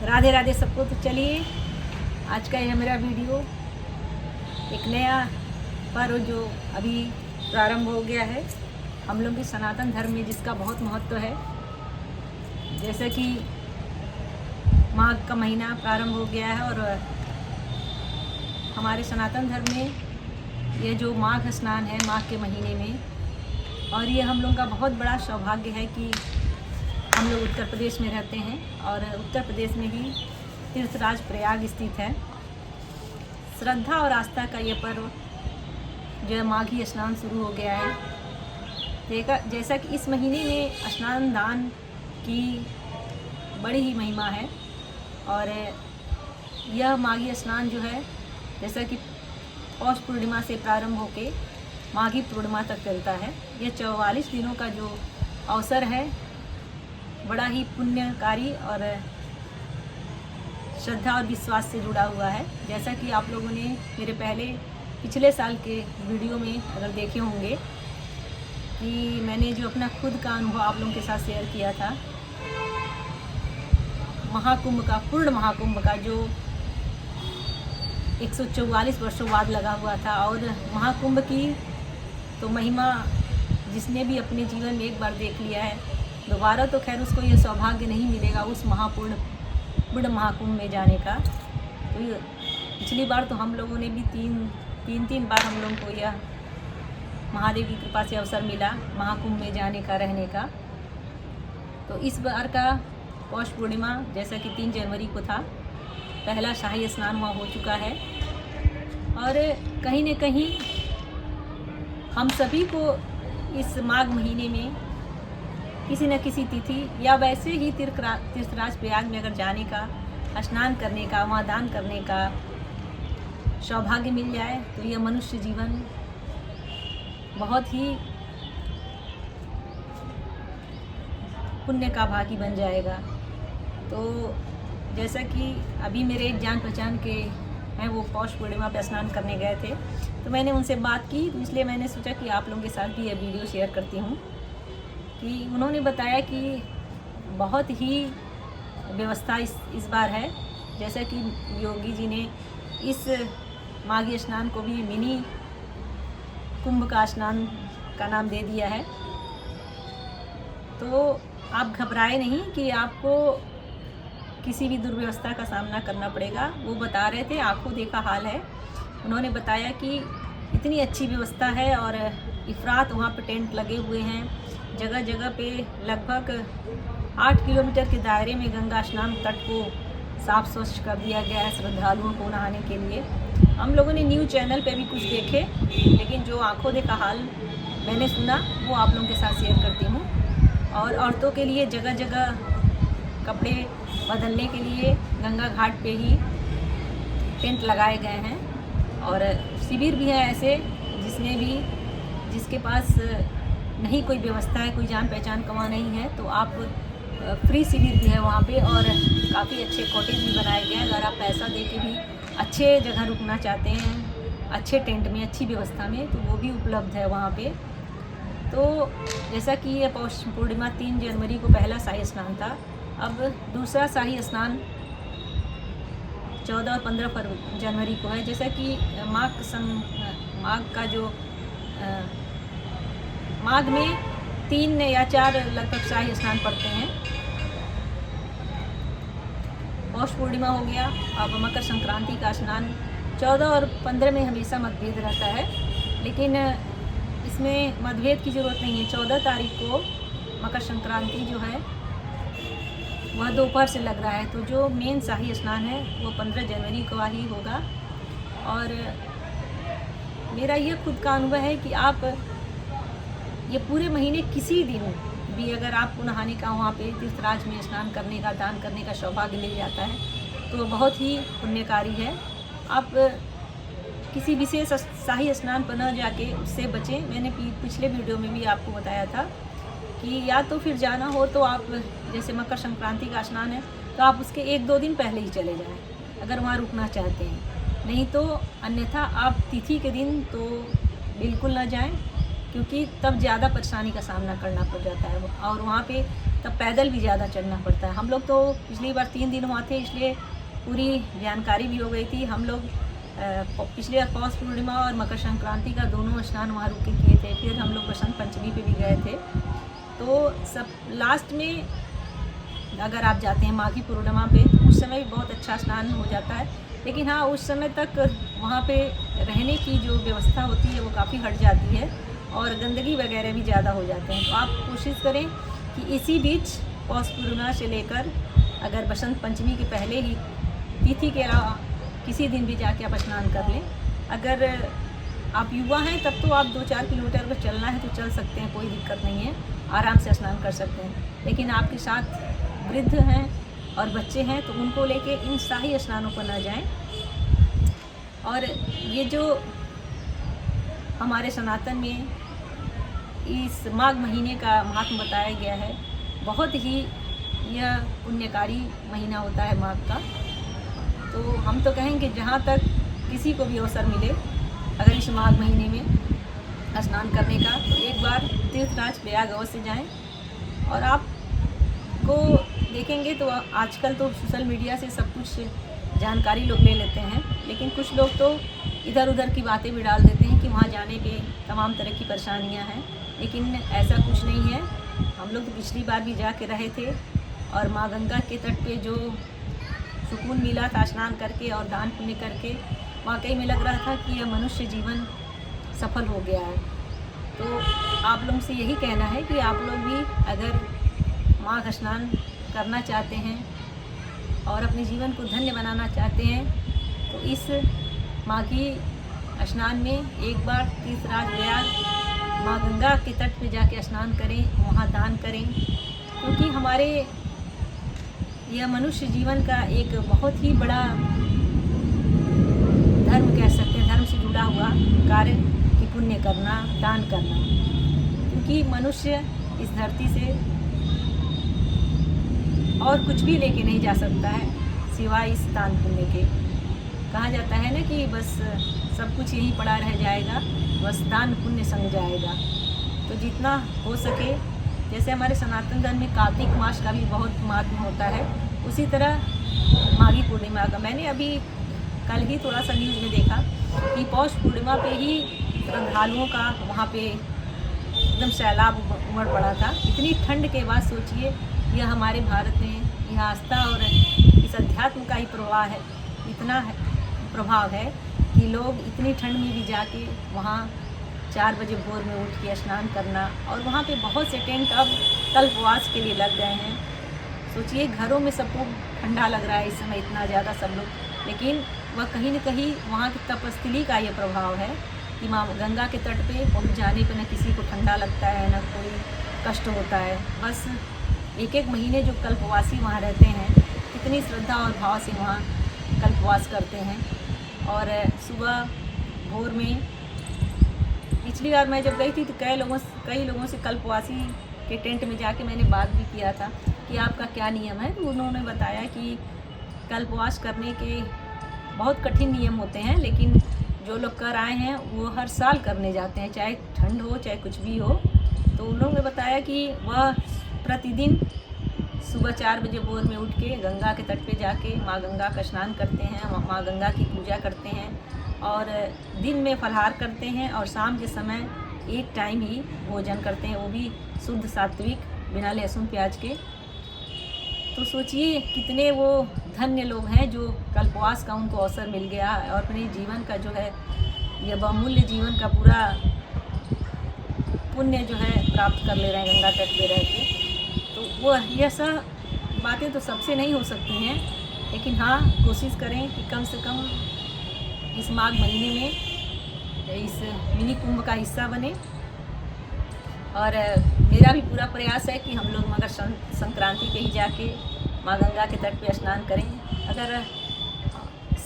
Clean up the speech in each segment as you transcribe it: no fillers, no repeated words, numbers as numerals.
राधे राधे सबको। तो चलिए आज का यह मेरा वीडियो एक नया पर्व जो अभी प्रारंभ हो गया है हम लोग के सनातन धर्म में, जिसका बहुत महत्व है। जैसे कि माघ का महीना प्रारंभ हो गया है और हमारे सनातन धर्म में ये जो माघ स्नान है माघ के महीने में, और ये हम लोग का बहुत बड़ा सौभाग्य है कि हम लोग उत्तर प्रदेश में रहते हैं और उत्तर प्रदेश में ही तीर्थराज प्रयाग स्थित है। श्रद्धा और आस्था का ये पर्व जो है माघी स्नान शुरू हो गया है। जैसा कि इस महीने में स्नान दान की बड़ी ही महिमा है और यह माघी स्नान जो है जैसा कि पौष पूर्णिमा से प्रारंभ होकर माघी पूर्णिमा तक चलता है। यह 44 दिनों का जो अवसर है बड़ा ही पुण्यकारी और श्रद्धा और विश्वास से जुड़ा हुआ है। जैसा कि आप लोगों ने मेरे पिछले साल के वीडियो में अगर देखे होंगे कि मैंने जो अपना खुद का अनुभव आप लोगों के साथ शेयर किया था, महाकुंभ का, पूर्ण महाकुंभ का जो 144 वर्षों बाद लगा हुआ था। और महाकुंभ की तो महिमा जिसने भी अपने जीवन में एक बार देख लिया है, दोबारा तो खैर उसको ये सौभाग्य नहीं मिलेगा उस पूर्ण महाकुंभ में जाने का। तो पिछली बार तो हम लोगों ने भी तीन बार हम लोगों को यह महादेव की कृपा से अवसर मिला महाकुंभ में जाने का, रहने का। तो इस बार का पौष पूर्णिमा जैसा कि 3 जनवरी को था, पहला शाही स्नान वहाँ हो चुका है। और कहीं न कहीं हम सभी को इस माघ महीने में किसी न किसी तिथि या वैसे ही तीर्थराज प्रयाग में अगर जाने का, स्नान करने का, वहाँ दान करने का सौभाग्य मिल जाए तो यह मनुष्य जीवन बहुत ही पुण्य का भागी बन जाएगा। तो जैसा कि अभी मेरे एक जान पहचान के हैं, वो पौष पूर्णिमा पे स्नान करने गए थे, तो मैंने उनसे बात की, तो इसलिए मैंने सोचा कि आप लोगों के साथ भी यह वीडियो शेयर करती हूँ। कि उन्होंने बताया कि बहुत ही व्यवस्था इस बार है। जैसा कि योगी जी ने इस माघी स्नान को भी मिनी कुंभ का स्नान का नाम दे दिया है। तो आप घबराए नहीं कि आपको किसी भी दुर्व्यवस्था का सामना करना पड़ेगा। वो बता रहे थे, आंखों देखा हाल है। उन्होंने बताया कि इतनी अच्छी व्यवस्था है और इफ़रात वहाँ पे टेंट लगे हुए हैं, जगह जगह पे लगभग 8 किलोमीटर के दायरे में गंगा स्नान तट को साफ़ स्वच्छ कर दिया गया है श्रद्धालुओं को नहाने के लिए। हम लोगों ने न्यूज़ चैनल पे भी कुछ देखे, लेकिन जो आंखों देखा हाल मैंने सुना वो आप लोगों के साथ शेयर करती हूँ। और औरतों के लिए जगह जगह कपड़े बदलने के लिए गंगा घाट पे ही टेंट लगाए गए हैं। और शिविर भी है ऐसे जिसके पास नहीं कोई व्यवस्था है, कोई जान पहचान का वहाँ नहीं है, तो आप फ्री शिविर भी है वहाँ पे। और काफ़ी अच्छे कॉटेज भी बनाए गए हैं। अगर आप पैसा दे के भी अच्छे जगह रुकना चाहते हैं, अच्छे टेंट में, अच्छी व्यवस्था में, तो वो भी उपलब्ध है वहाँ पे। तो जैसा कि ये पौष पूर्णिमा 3 जनवरी को पहला शाही स्नान था, अब दूसरा शाही स्नान 14 और 15 जनवरी को है। जैसा कि माघ का जो माघ में 3 या 4 लगभग शाही स्नान पड़ते हैं। पौष पूर्णिमा हो गया, अब मकर संक्रांति का स्नान 14 और 15 में हमेशा मतभेद रहता है, लेकिन इसमें मतभेद की ज़रूरत नहीं है। 14 तारीख को मकर संक्रांति जो है वह दोपहर से लग रहा है, तो जो मेन शाही स्नान है वो 15 जनवरी को ही होगा। और मेरा ये खुद का अनुभव है कि आप ये पूरे महीने किसी दिन भी अगर आपको नहाने का, वहाँ पे तीर्थराज में स्नान करने का, दान करने का सौभाग्य मिल जाता है तो बहुत ही पुण्यकारी है। आप किसी विशेष शाही स्नान पर न जाके उससे बचें। मैंने पिछले वीडियो में भी आपको बताया था कि या तो फिर जाना हो तो आप, जैसे मकर संक्रांति का स्नान है, तो आप उसके 1-2 दिन पहले ही चले जाएं अगर वहाँ रुकना चाहते हैं। नहीं तो अन्यथा आप तिथि के दिन तो बिल्कुल ना जाएं, क्योंकि तब ज़्यादा परेशानी का सामना करना पड़ जाता है और वहाँ पे तब पैदल भी ज़्यादा चलना पड़ता है। हम लोग तो पिछली बार 3 दिन वहाँ थे, इसलिए पूरी जानकारी भी हो गई थी। हम लोग पिछले बार पौष पूर्णिमा और मकर संक्रांति का दोनों स्नान वहाँ रुक के किए थे। फिर हम लोग बसंत पंचमी पे भी गए थे। तो सब लास्ट में अगर आप जाते हैं माघी पूर्णिमा पे तो उस समय भी बहुत अच्छा स्नान हो जाता है, लेकिन हाँ उस समय तक वहाँ पे रहने की जो व्यवस्था होती है वो काफ़ी हट जाती है और गंदगी वगैरह भी ज़्यादा हो जाते हैं। तो आप कोशिश करें कि इसी बीच पौष पूर्णिमा से लेकर अगर बसंत पंचमी के पहले ही तिथि के अलावा किसी दिन भी जाके आप स्नान कर लें। अगर आप युवा हैं तब तो आप 2-4 किलोमीटर अगर चलना है तो चल सकते हैं, कोई दिक्कत नहीं है, आराम से स्नान कर सकते हैं। लेकिन आपके साथ वृद्ध हैं और बच्चे हैं तो उनको लेके इन शाही स्नानों पर ना जाएं। और ये जो हमारे सनातन में इस माघ महीने का महात्म बताया गया है, बहुत ही यह पुण्यकारी महीना होता है माघ का। तो हम तो कहेंगे जहाँ तक किसी को भी अवसर मिले अगर इस माघ महीने में स्नान करने का तो एक बार तीर्थराज प्रयाग अवश्य जाएं। और आपको देखेंगे तो आजकल तो सोशल मीडिया से सब कुछ जानकारी लोग ले लेते हैं, लेकिन कुछ लोग तो इधर उधर की बातें भी डाल देते हैं कि वहाँ जाने पे तमाम तरह की परेशानियाँ हैं, लेकिन ऐसा कुछ नहीं है। हम लोग तो पिछली बार भी जाके रहे थे और माँ गंगा के तट पे जो सुकून मिला था स्नान करके और दान पुण्य करके, वाकई में लग रहा था कि यह मनुष्य जीवन सफल हो गया है। तो आप लोगों से यही कहना है कि आप लोग भी अगर माघ स्नान करना चाहते हैं और अपने जीवन को धन्य बनाना चाहते हैं तो इस माघी स्नान में एक बार तीर्थराज प्रयाग माँ गंगा के तट पे जाके स्नान करें, वहाँ दान करें, क्योंकि हमारे यह मनुष्य जीवन का एक बहुत ही बड़ा धर्म कह सकते हैं, धर्म से जुड़ा हुआ कार्य कि पुण्य करना, दान करना। क्योंकि मनुष्य इस धरती से और कुछ भी लेके नहीं जा सकता है सिवाय इस दान पुण्य के। कहा जाता है ना कि बस सब कुछ यहीं पड़ा रह जाएगा, बस दान पुण्य संग जाएगा। तो जितना हो सके, जैसे हमारे सनातन धर्म में कार्तिक मास का भी बहुत महत्व होता है, उसी तरह माघी पूर्णिमा का मैंने अभी कल ही थोड़ा सा न्यूज़ में देखा कि पौष पूर्णिमा पे ही श्रद्धालुओं का वहाँ पे एकदम सैलाब उमड़ पड़ा था। इतनी ठंड के बाद सोचिए, यह हमारे भारत में यह आस्था और इस अध्यात्म का ही इतना प्रभाव है कि लोग इतनी ठंड में भी जाके वहाँ 4 बजे भोर में उठ के स्नान करना। और वहाँ पे बहुत से टेंट अब कल्पवास के लिए लग गए हैं। सोचिए घरों में सबको ठंडा लग रहा है इस समय इतना ज़्यादा सब लोग, लेकिन वह कहीं न कहीं वहाँ की तपस्थली का ये प्रभाव है कि माँ गंगा के तट पे पहुँच जाने पर न किसी को ठंडा लगता है, न कोई कष्ट होता है। बस 1-1 महीने जो कल्पवासी वहाँ रहते हैं, कितनी श्रद्धा और भाव से वहाँ कल्पवास करते हैं। और सुबह भोर में पिछली बार मैं जब गई थी तो कई लोगों से कल्पवासी के टेंट में जाके मैंने बात भी किया था कि आपका क्या नियम है। तो उन्होंने बताया कि कल्पवास करने के बहुत कठिन नियम होते हैं, लेकिन जो लोग कर आए हैं वो हर साल करने जाते हैं, चाहे ठंड हो चाहे कुछ भी हो। तो उन लोगों ने बताया कि वह प्रतिदिन सुबह 4 बजे भोर में उठ के गंगा के तट पे जाके माँ गंगा का स्नान करते हैं, माँ गंगा की पूजा करते हैं और दिन में फलाहार करते हैं और शाम के समय एक टाइम ही भोजन करते हैं, वो भी शुद्ध सात्विक बिना लहसुन प्याज के। तो सोचिए कितने वो धन्य लोग हैं जो कल्पवास का उनको अवसर मिल गया और अपने जीवन का जो है यह बहुमूल्य जीवन का पूरा पुण्य जो है प्राप्त कर ले रहे हैं गंगा तट पे रह के। तो वो यह सब बातें तो सबसे नहीं हो सकती हैं, लेकिन हाँ कोशिश करें कि कम से कम इस माघ महीने में इस मिनी कुंभ का हिस्सा बने। और मेरा भी पूरा प्रयास है कि हम लोग मकर संक्रांति पे ही जाके माँ गंगा के तट पे स्नान करें। अगर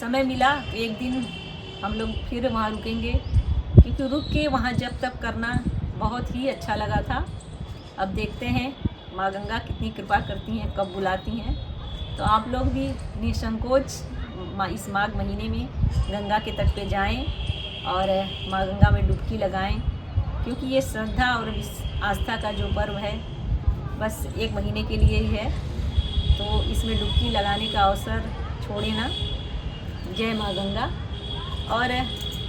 समय मिला तो एक दिन हम लोग फिर वहाँ रुकेंगे, क्योंकि रुक के वहाँ जब तक करना बहुत ही अच्छा लगा था। अब देखते हैं माँ गंगा कितनी कृपा करती हैं, कब बुलाती हैं। तो आप लोग भी निसंकोच इस माघ महीने में गंगा के तट पे जाएं और माँ गंगा में डुबकी लगाएं क्योंकि ये श्रद्धा और आस्था का जो पर्व है बस 1 महीने के लिए ही है, तो इसमें डुबकी लगाने का अवसर छोड़े ना। जय माँ गंगा। और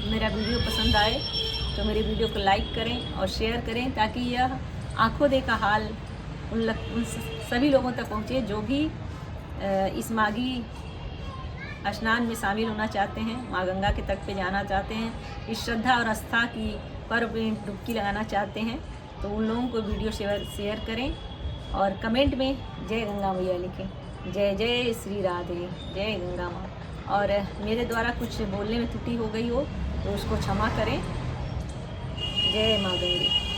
मेरा वीडियो पसंद आए तो मेरे वीडियो को लाइक करें और शेयर करें, ताकि यह आंखों देखा हाल उन सभी लोगों तक पहुँचे जो भी इस माघी स्नान में शामिल होना चाहते हैं, माँ गंगा के तट पे जाना चाहते हैं, इस श्रद्धा और आस्था की पर्व में डुबकी लगाना चाहते हैं, तो उन लोगों को वीडियो शेयर करें और कमेंट में जय गंगा मैया लिखें। जय जय श्री राधे, जय गंगा माँ। और मेरे द्वारा कुछ बोलने में त्रुटि हो गई हो तो उसको क्षमा करें। जय माँ गंगे।